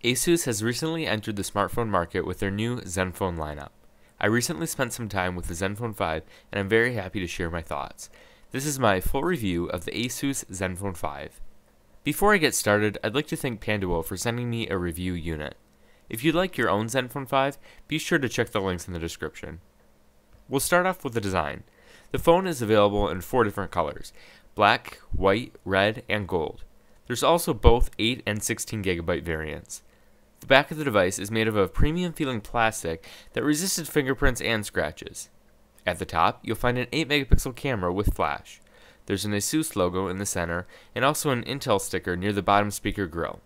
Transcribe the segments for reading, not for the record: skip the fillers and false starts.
ASUS has recently entered the smartphone market with their new Zenfone lineup. I recently spent some time with the Zenfone 5 and I'm very happy to share my thoughts. This is my full review of the ASUS Zenfone 5. Before I get started, I'd like to thank Pandawill for sending me a review unit. If you'd like your own Zenfone 5, be sure to check the links in the description. We'll start off with the design. The phone is available in 4 different colors: black, white, red, and gold. There's also both 8 and 16 GB variants. The back of the device is made of a premium feeling plastic that resisted fingerprints and scratches. At the top, you'll find an 8 megapixel camera with flash. There's an ASUS logo in the center and also an Intel sticker near the bottom speaker grill.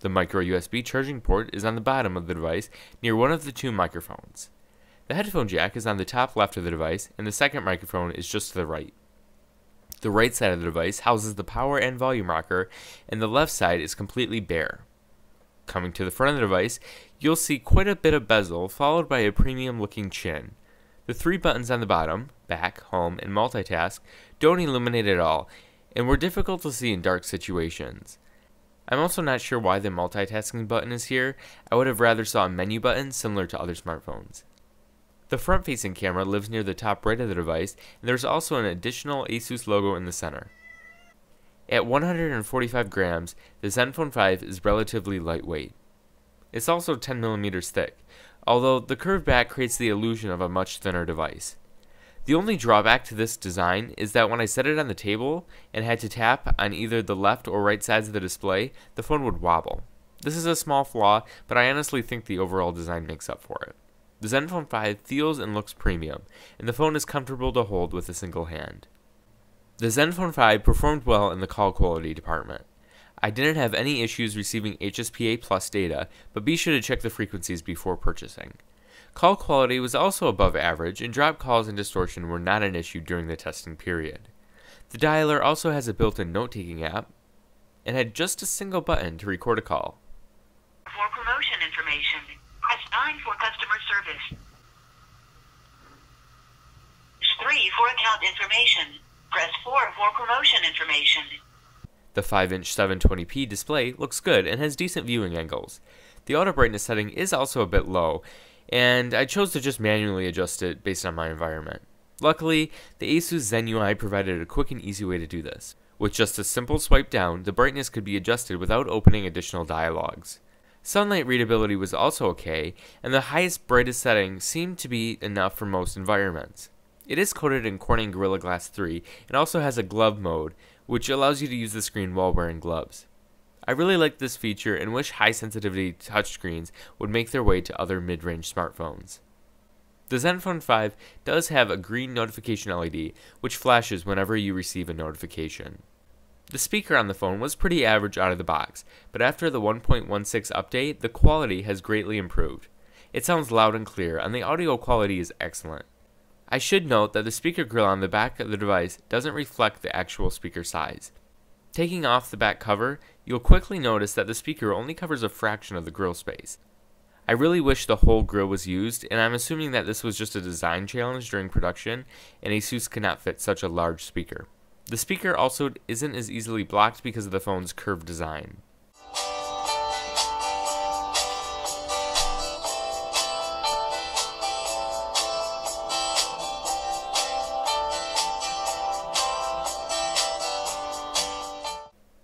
The micro USB charging port is on the bottom of the device near one of the 2 microphones. The headphone jack is on the top left of the device and the second microphone is just to the right. The right side of the device houses the power and volume rocker and the left side is completely bare. Coming to the front of the device, you'll see quite a bit of bezel followed by a premium looking chin. The 3 buttons on the bottom, back, home, and multitask, don't illuminate at all and were difficult to see in dark situations. I'm also not sure why the multitasking button is here. I would have rather saw a menu button similar to other smartphones. The front-facing camera lives near the top right of the device, and there's also an additional ASUS logo in the center. At 145 grams, the Zenfone 5 is relatively lightweight. It's also 10mm thick, although the curved back creates the illusion of a much thinner device. The only drawback to this design is that when I set it on the table and had to tap on either the left or right sides of the display, the phone would wobble. This is a small flaw, but I honestly think the overall design makes up for it. The Zenfone 5 feels and looks premium, and the phone is comfortable to hold with a single hand. The Zenfone 5 performed well in the call quality department. I didn't have any issues receiving HSPA Plus data, but be sure to check the frequencies before purchasing. Call quality was also above average, and drop calls and distortion were not an issue during the testing period. The dialer also has a built-in note-taking app, and had just a single button to record a call. For promotion information, press 9 for customer service. 3 for account information. Press 4 for promotion information. The 5-inch 720p display looks good and has decent viewing angles. The auto brightness setting is also a bit low, and I chose to just manually adjust it based on my environment. Luckily, the ASUS Zen UI provided a quick and easy way to do this. With just a simple swipe down, the brightness could be adjusted without opening additional dialogues. Sunlight readability was also okay, and the highest brightest setting seemed to be enough for most environments. It is coated in Corning Gorilla Glass 3 and also has a glove mode, which allows you to use the screen while wearing gloves. I really like this feature and wish high sensitivity touchscreens would make their way to other mid-range smartphones. The Zenfone 5 does have a green notification LED, which flashes whenever you receive a notification. The speaker on the phone was pretty average out of the box, but after the 1.16 update, the quality has greatly improved. It sounds loud and clear, and the audio quality is excellent. I should note that the speaker grill on the back of the device doesn't reflect the actual speaker size. Taking off the back cover, you'll quickly notice that the speaker only covers a fraction of the grill space. I really wish the whole grill was used, and I'm assuming that this was just a design challenge during production, and ASUS cannot fit such a large speaker. The speaker also isn't as easily blocked because of the phone's curved design.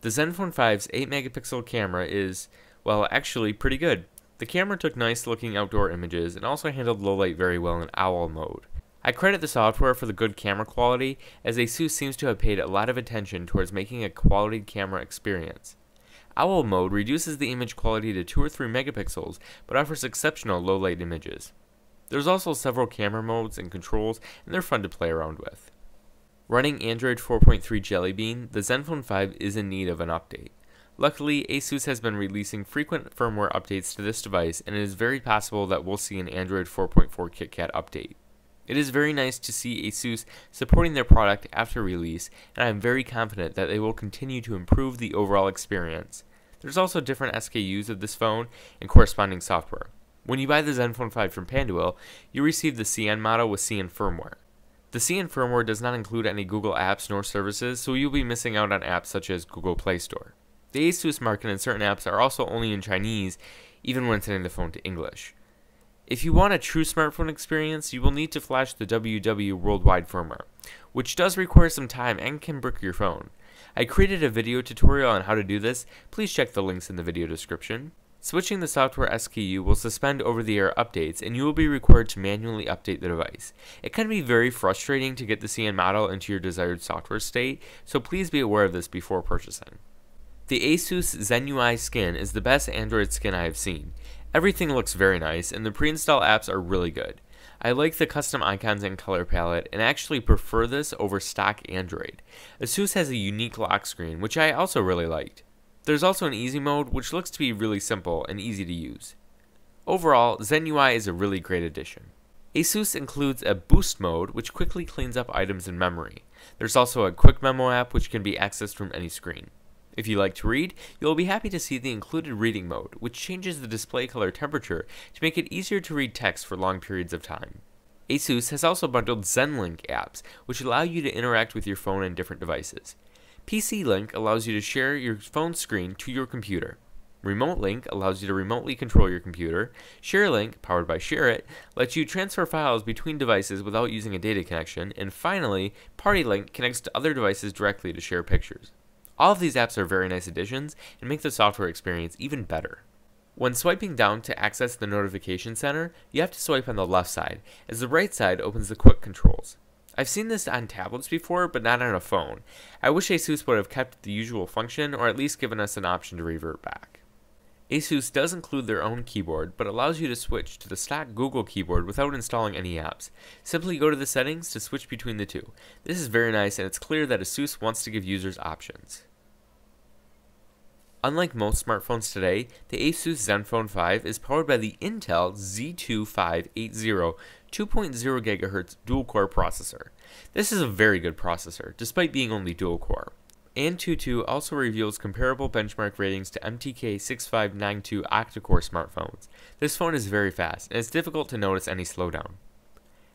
The Zenfone 5's 8 megapixel camera is, well, actually pretty good. The camera took nice looking outdoor images and also handled low light very well in OWL mode. I credit the software for the good camera quality, as ASUS seems to have paid a lot of attention towards making a quality camera experience. OWL mode reduces the image quality to 2 or 3 megapixels, but offers exceptional low light images. There's also several camera modes and controls, and they're fun to play around with. Running Android 4.3 Jelly Bean, the Zenfone 5 is in need of an update. Luckily, ASUS has been releasing frequent firmware updates to this device, and it is very possible that we'll see an Android 4.4 KitKat update. It is very nice to see ASUS supporting their product after release, and I am very confident that they will continue to improve the overall experience. There's also different SKUs of this phone and corresponding software. When you buy the Zenfone 5 from Pandawill, you receive the CN model with CN firmware. The CN firmware does not include any Google apps nor services, so you'll be missing out on apps such as Google Play Store. The ASUS market and certain apps are also only in Chinese, even when setting the phone to English. If you want a true smartphone experience, you will need to flash the WW Worldwide firmware, which does require some time and can brick your phone. I created a video tutorial on how to do this. Please check the links in the video description. Switching the software SKU will suspend over-the-air updates, and you will be required to manually update the device. It can be very frustrating to get the CN model into your desired software state, so please be aware of this before purchasing. The ASUS ZenUI skin is the best Android skin I have seen. Everything looks very nice, and the pre-install apps are really good. I like the custom icons and color palette, and actually prefer this over stock Android. ASUS has a unique lock screen, which I also really liked. There's also an easy mode, which looks to be really simple and easy to use. Overall, ZenUI is a really great addition. ASUS includes a boost mode, which quickly cleans up items in memory. There's also a quick memo app, which can be accessed from any screen. If you like to read, you'll be happy to see the included reading mode, which changes the display color temperature to make it easier to read text for long periods of time. ASUS has also bundled ZenLink apps, which allow you to interact with your phone and different devices. PC Link allows you to share your phone screen to your computer. Remote Link allows you to remotely control your computer. Share Link, powered by ShareIt, lets you transfer files between devices without using a data connection. And finally, Party Link connects to other devices directly to share pictures. All of these apps are very nice additions and make the software experience even better. When swiping down to access the notification center, you have to swipe on the left side, as the right side opens the quick controls. I've seen this on tablets before, but not on a phone. I wish ASUS would have kept the usual function, or at least given us an option to revert back. ASUS does include their own keyboard, but allows you to switch to the stock Google keyboard without installing any apps. Simply go to the settings to switch between the two. This is very nice, and it's clear that ASUS wants to give users options. Unlike most smartphones today, the ASUS Zenfone 5 is powered by the Intel Z2580 2.0 GHz dual-core processor. This is a very good processor, despite being only dual-core. AnTuTu also reveals comparable benchmark ratings to MTK 6592 octa-core smartphones. This phone is very fast, and it's difficult to notice any slowdown.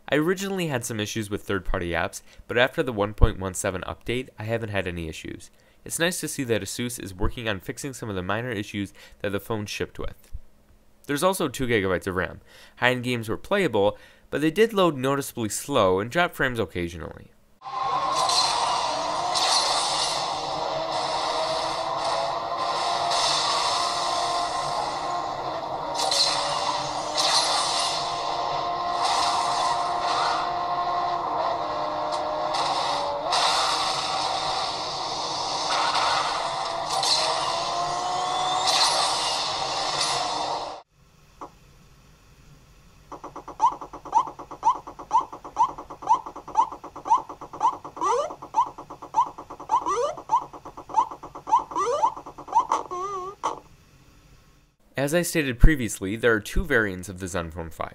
I originally had some issues with third-party apps, but after the 1.17 update, I haven't had any issues. It's nice to see that ASUS is working on fixing some of the minor issues that the phone shipped with. There's also 2 GB of RAM. High-end games were playable, but they did load noticeably slow and drop frames occasionally. As I stated previously, there are 2 variants of the Zenfone 5,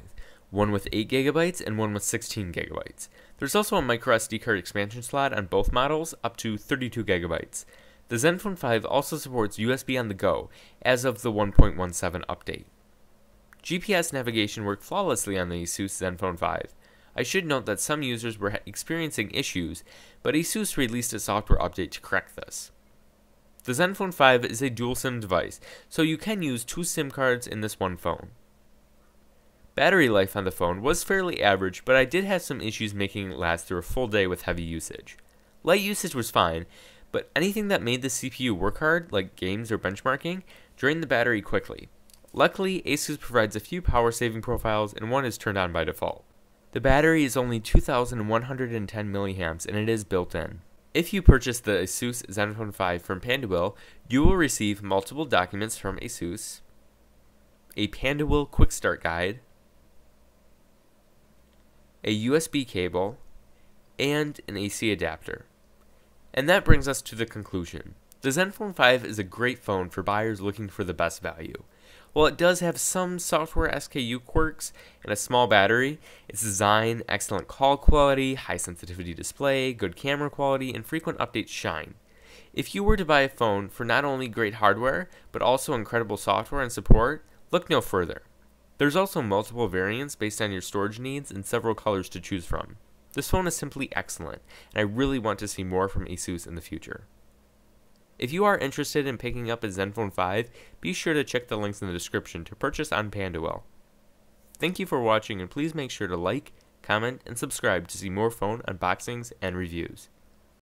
one with 8 GB and one with 16 GB. There's also a microSD card expansion slot on both models, up to 32 GB. The Zenfone 5 also supports USB on the go, as of the 1.17 update. GPS navigation worked flawlessly on the ASUS Zenfone 5. I should note that some users were experiencing issues, but ASUS released a software update to correct this. The Zenfone 5 is a dual SIM device, so you can use 2 SIM cards in this one phone. Battery life on the phone was fairly average, but I did have some issues making it last through a full day with heavy usage. Light usage was fine, but anything that made the CPU work hard, like games or benchmarking, drained the battery quickly. Luckily, ASUS provides a few power saving profiles, and one is turned on by default. The battery is only 2,110 mAh, and it is built in. If you purchase the ASUS Zenfone 5 from Pandawill, you will receive multiple documents from ASUS, a Pandawill Quick Start Guide, a USB cable, and an AC adapter. And that brings us to the conclusion. The Zenfone 5 is a great phone for buyers looking for the best value. While it does have some software SKU quirks and a small battery, its design, excellent call quality, high sensitivity display, good camera quality, and frequent updates shine. If you were to buy a phone for not only great hardware, but also incredible software and support, look no further. There's also multiple variants based on your storage needs and several colors to choose from. This phone is simply excellent, and I really want to see more from ASUS in the future. If you are interested in picking up a Zenfone 5, be sure to check the links in the description to purchase on Pandawill. Thank you for watching, and please make sure to like, comment, and subscribe to see more phone unboxings and reviews.